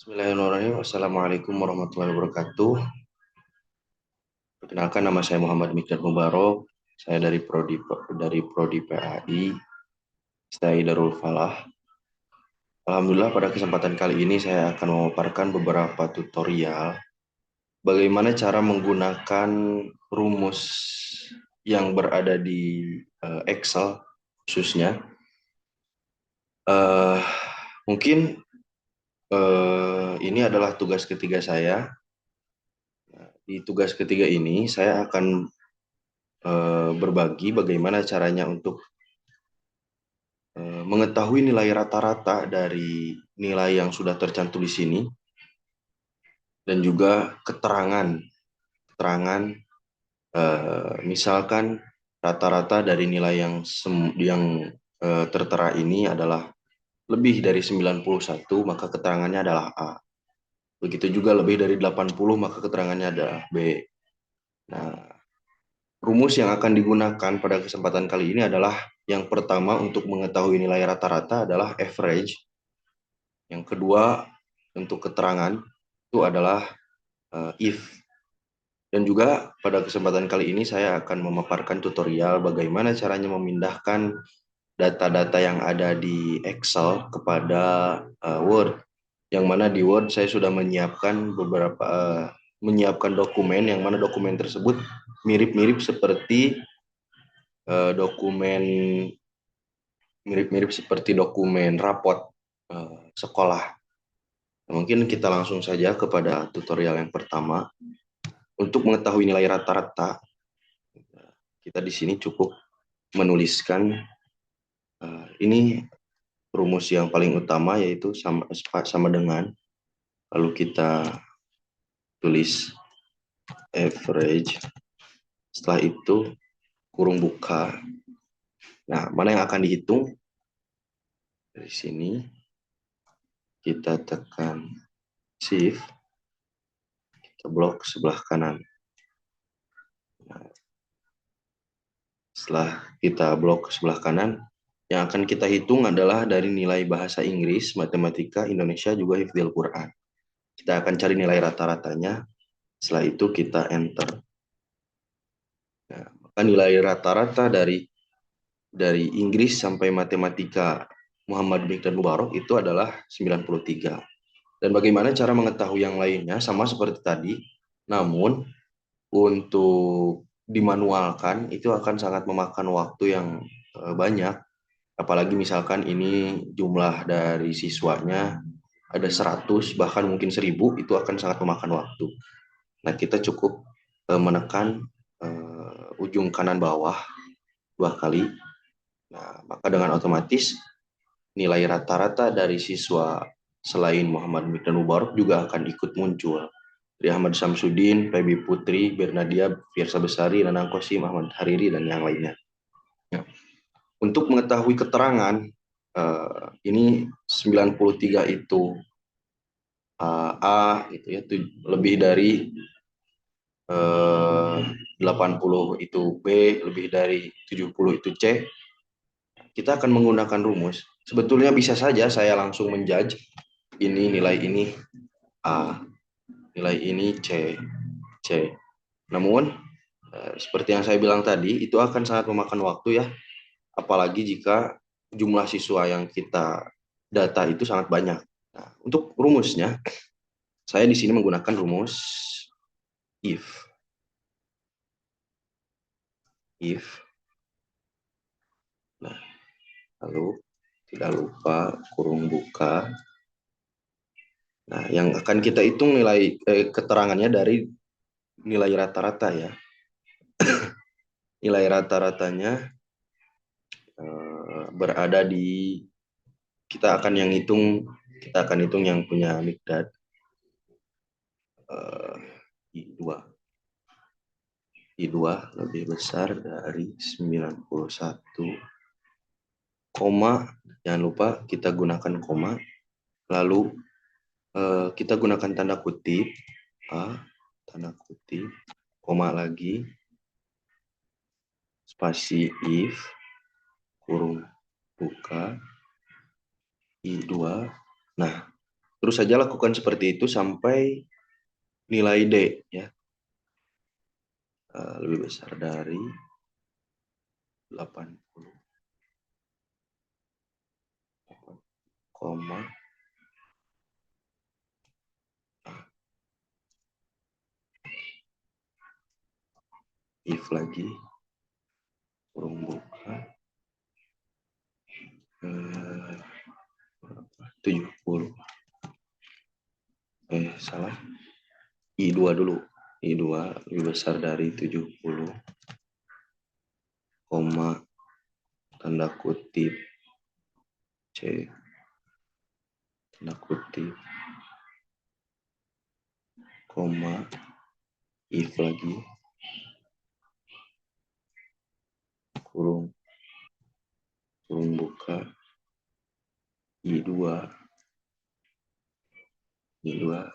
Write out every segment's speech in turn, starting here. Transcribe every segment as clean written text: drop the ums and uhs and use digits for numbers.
Bismillahirrahmanirrahim. Assalamualaikum warahmatullahi wabarakatuh. Perkenalkan, nama saya Muhammad Mikdad Mubarok. Saya dari Prodi PAI, STI Darul Falah. Alhamdulillah, pada kesempatan kali ini saya akan memaparkan beberapa tutorial bagaimana cara menggunakan rumus yang berada di Excel khususnya. Eh, Mungkin ini adalah tugas ketiga saya. Di tugas ketiga ini saya akan berbagi bagaimana caranya untuk mengetahui nilai rata-rata dari nilai yang sudah tercantum di sini, dan juga keterangan misalkan rata-rata dari nilai yang tertera ini adalah lebih dari 91, maka keterangannya adalah A. Begitu juga lebih dari 80, maka keterangannya adalah B. Nah, rumus yang akan digunakan pada kesempatan kali ini adalah yang pertama untuk mengetahui nilai rata-rata adalah average. Yang kedua untuk keterangan itu adalah if. Dan juga pada kesempatan kali ini saya akan memaparkan tutorial bagaimana caranya memindahkan data-data yang ada di Excel kepada Word. Yang mana di Word saya sudah menyiapkan dokumen, yang mana dokumen tersebut mirip-mirip seperti dokumen dokumen rapot sekolah. Mungkin kita langsung saja kepada tutorial yang pertama. Untuk mengetahui nilai rata-rata, kita di sini cukup menuliskan ini rumus yang paling utama, yaitu sama dengan, lalu kita tulis average, setelah itu kurung buka. Nah, mana yang akan dihitung? Dari sini kita tekan shift, kita blok sebelah kanan. Nah, setelah kita blok sebelah kanan, yang akan kita hitung adalah dari nilai bahasa Inggris, matematika, Indonesia, juga hifdzil Quran. Kita akan cari nilai rata-ratanya, setelah itu kita enter. Nah, maka nilai rata-rata dari Inggris sampai matematika Muhammad Mikdad Mubarok itu adalah 93. Dan bagaimana cara mengetahui yang lainnya? Sama seperti tadi, namun untuk dimanualkan itu akan sangat memakan waktu yang banyak. Apalagi misalkan ini jumlah dari siswanya ada 100, bahkan mungkin 1000, itu akan sangat memakan waktu. Nah, kita cukup menekan ujung kanan bawah 2 kali. Nah, maka dengan otomatis nilai rata-rata dari siswa selain Muhammad Mikdad Mubarok juga akan ikut muncul. Dari Ahmad Samsudin, Febi Putri, Bernadia, Fiersa Besari, Nanang Kosim, Ahmad Hariri, dan yang lainnya. Ya. Untuk mengetahui keterangan, ini 93 itu A, gitu ya, lebih dari 80 itu B, lebih dari 70 itu C. Kita akan menggunakan rumus. Sebetulnya bisa saja saya langsung menjudge ini, nilai ini A, nilai ini C. Namun seperti yang saya bilang tadi, itu akan sangat memakan waktu ya, apalagi jika jumlah siswa yang kita data itu sangat banyak. Nah, untuk rumusnya, saya di sini menggunakan rumus if. Nah, lalu tidak lupa kurung buka. Nah, yang akan kita hitung nilai keterangannya dari nilai rata-rata ya. Nilai rata-ratanya berada di, kita akan hitung yang punya Mikdad I2. I2 lebih besar dari 91, koma, jangan lupa kita gunakan koma, lalu kita gunakan tanda kutip, tanda kutip, koma lagi, spasi if, kurung buka, I2. Nah, Terus saja lakukan seperti itu sampai nilai D ya lebih besar dari 80 koma if lagi kurung buka 70 salah I2 dulu I2 lebih besar dari 70 koma tanda kutip C tanda kutip koma if lagi kurung kurung buka I2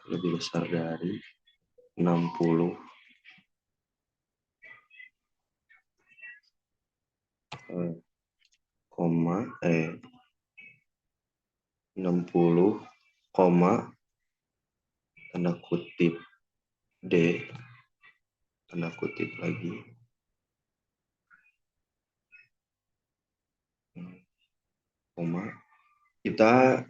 lebih besar dari 60 koma 60 koma tanda kutip D tanda kutip lagi koma kita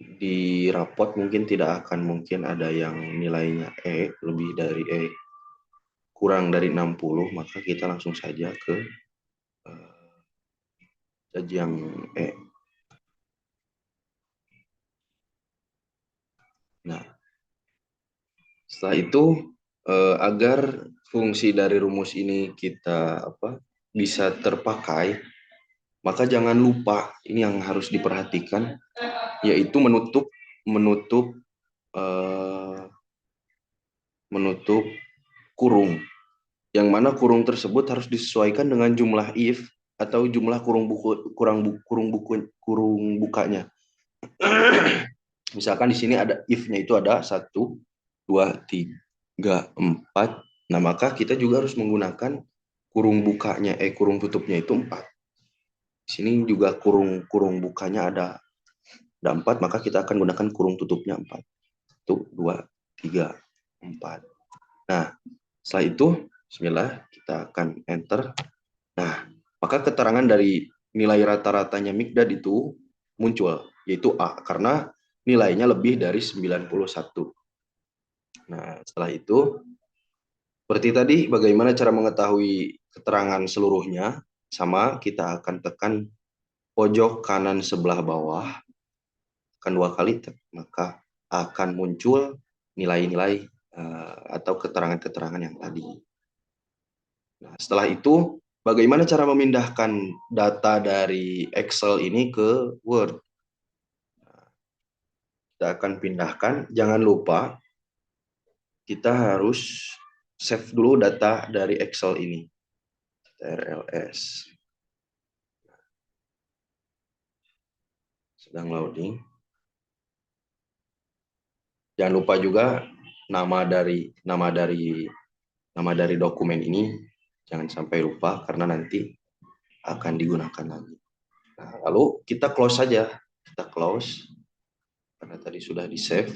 di rapot mungkin tidak akan mungkin ada yang nilainya lebih dari kurang dari 60, maka kita langsung saja ke yang Nah, setelah itu agar fungsi dari rumus ini kita bisa terpakai, maka jangan lupa ini yang harus diperhatikan, yaitu menutup menutup kurung, yang mana kurung tersebut harus disesuaikan dengan jumlah if atau jumlah kurung bukanya. Misalkan di sini ada if-nya itu ada 1, 2, 3, 4. Nah, maka kita juga harus menggunakan kurung bukanya, kurung tutupnya itu 4. Di sini juga kurung bukanya ada 4, maka kita akan gunakan kurung tutupnya 4. 1, 2, 3, 4. Nah, setelah itu, bismillah, kita akan enter. Nah, maka keterangan dari nilai rata-ratanya Mikdad itu muncul, yaitu A, karena nilainya lebih dari 91. Nah, setelah itu, seperti tadi, bagaimana cara mengetahui keterangan seluruhnya? Sama, kita akan tekan pojok kanan sebelah bawah, akan 2 kali, maka akan muncul nilai-nilai atau keterangan-keterangan yang tadi. Nah, setelah itu, bagaimana cara memindahkan data dari Excel ini ke Word? Kita akan pindahkan, jangan lupa kita harus save dulu data dari Excel ini. RLS. Sedang loading. Jangan lupa juga nama dari dokumen ini jangan sampai lupa karena nanti akan digunakan lagi. Nah, lalu kita close saja. Kita close karena tadi sudah di save.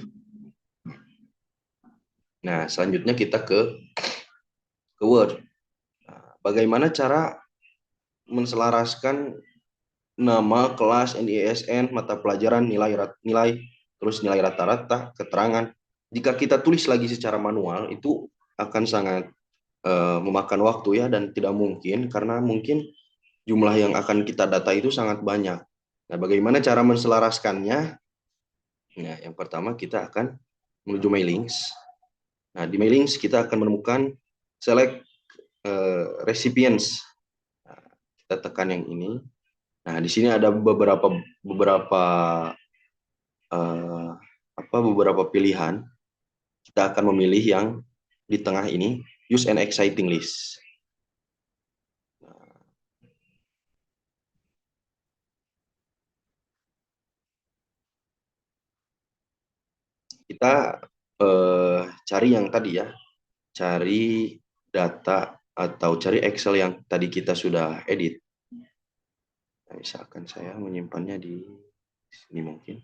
Nah, selanjutnya kita ke Word. Nah, bagaimana cara menselaraskan nama, kelas, NISN, mata pelajaran, nilai, terus nilai rata-rata, keterangan. Jika kita tulis lagi secara manual, itu akan sangat memakan waktu ya, dan tidak mungkin, karena mungkin jumlah yang akan kita data itu sangat banyak. Nah, bagaimana cara menselaraskannya? Nah, yang pertama kita akan menuju mailings. Nah, di mailings kita akan menemukan select recipients. Nah, kita tekan yang ini. Nah, di sini ada beberapa pilihan. Kita akan memilih yang di tengah ini, use an exciting list. Kita cari yang tadi ya, cari data atau cari Excel yang tadi kita sudah edit. Nah, misalkan saya menyimpannya di sini mungkin.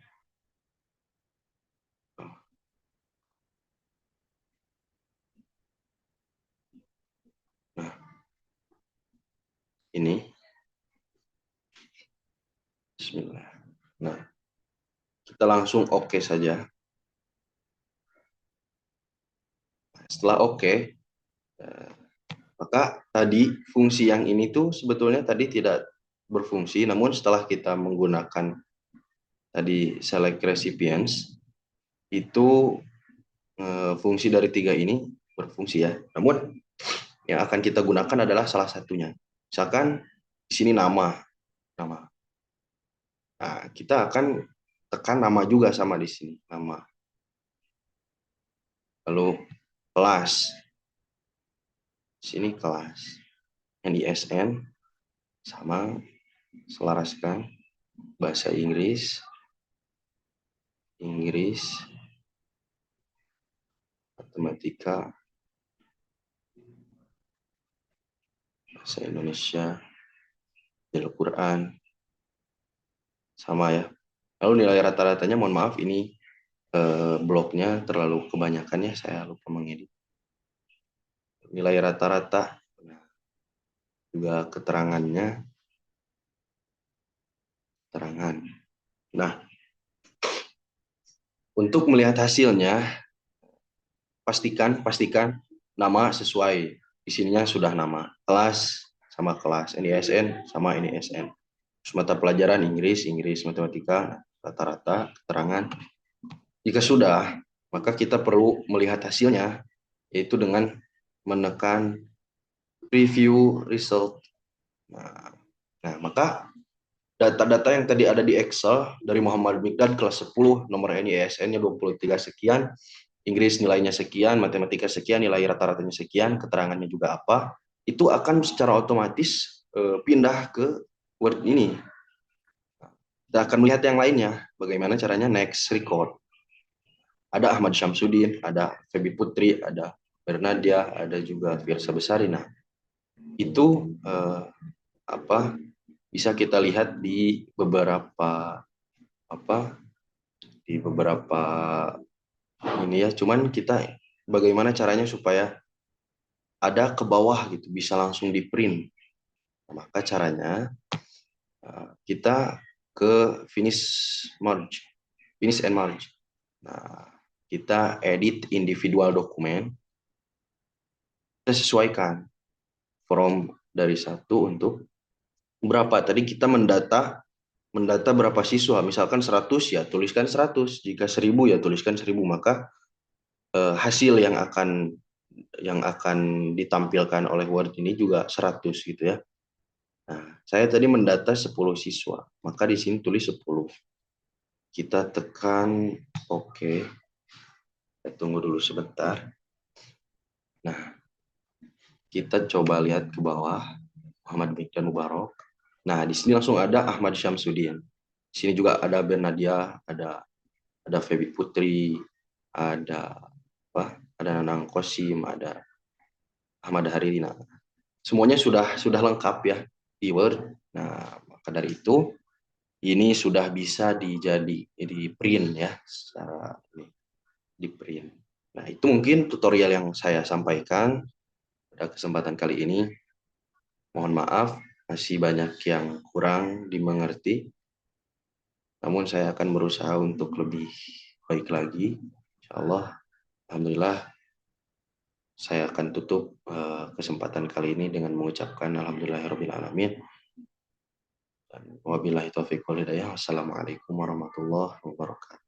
kita langsung oke saja. Setelah oke, maka tadi fungsi yang ini tuh sebetulnya tadi tidak berfungsi, namun setelah kita menggunakan tadi select recipients, itu fungsi dari tiga ini berfungsi ya. Namun yang akan kita gunakan adalah salah satunya. Misalkan di sini nama. Nah, kita akan tekan nama juga sama di sini, nama. Lalu kelas. Di sini kelas. NISN sama selaraskan bahasa Inggris, matematika, bahasa Indonesia, Al-Quran, sama ya. Lalu nilai rata-ratanya, mohon maaf ini bloknya terlalu kebanyakan ya, saya lupa mengedit. Nilai rata-rata, juga keterangannya, keterangan. Nah, untuk melihat hasilnya, pastikan nama sesuai. Di sininya sudah nama, kelas sama kelas, NISN sama NISN. Terus mata pelajaran Inggris, matematika, rata-rata, keterangan. Jika sudah, maka kita perlu melihat hasilnya, yaitu dengan menekan preview result. Nah, maka data-data yang tadi ada di Excel dari Muhammad Mikdad kelas 10, nomor NISN-nya 23 sekian, Inggris nilainya sekian, matematika sekian, nilai rata-ratanya sekian, keterangannya juga apa, itu akan secara otomatis pindah ke Word ini. Kita akan melihat yang lainnya, bagaimana caranya next record. Ada Ahmad Syamsuddin, ada Febi Putri, ada Bernadia, ada juga Fiersa Besari. Nah, itu bisa kita lihat di beberapa ini ya. Cuman kita bagaimana caranya supaya ada ke bawah gitu, bisa langsung di print. Nah, maka caranya kita ke finish and merge. Nah, kita edit individual dokumen, kita sesuaikan from dari 1 untuk berapa. Tadi kita mendata berapa siswa, misalkan 100 ya tuliskan 100, jika 1000 ya tuliskan 1000, maka hasil yang akan ditampilkan oleh Word ini juga 100 gitu ya. Nah, saya tadi mendata 10 siswa, maka di sini tulis 10. Kita tekan oke. Kita tunggu dulu sebentar. Nah, kita coba lihat ke bawah, Muhammad Mikdad Mubarak. Nah, di sini langsung ada Ahmad Syamsuddin. Di sini juga ada Bernadia, ada Febi Putri, ada Nanang Kosim, ada Ahmad Haririna. Semuanya sudah lengkap ya di Word. Nah, maka dari itu ini sudah bisa di print ya, secara ini di print. Nah, itu mungkin tutorial yang saya sampaikan pada kesempatan kali ini. Mohon maaf, masih banyak yang kurang dimengerti. Namun saya akan berusaha untuk lebih baik lagi. Insyaallah, alhamdulillah, saya akan tutup kesempatan kali ini dengan mengucapkan alhamdulillahirabbil alamin. Dan wabillahi taufiq wal hidayah. Wassalamualaikum warahmatullahi wabarakatuh.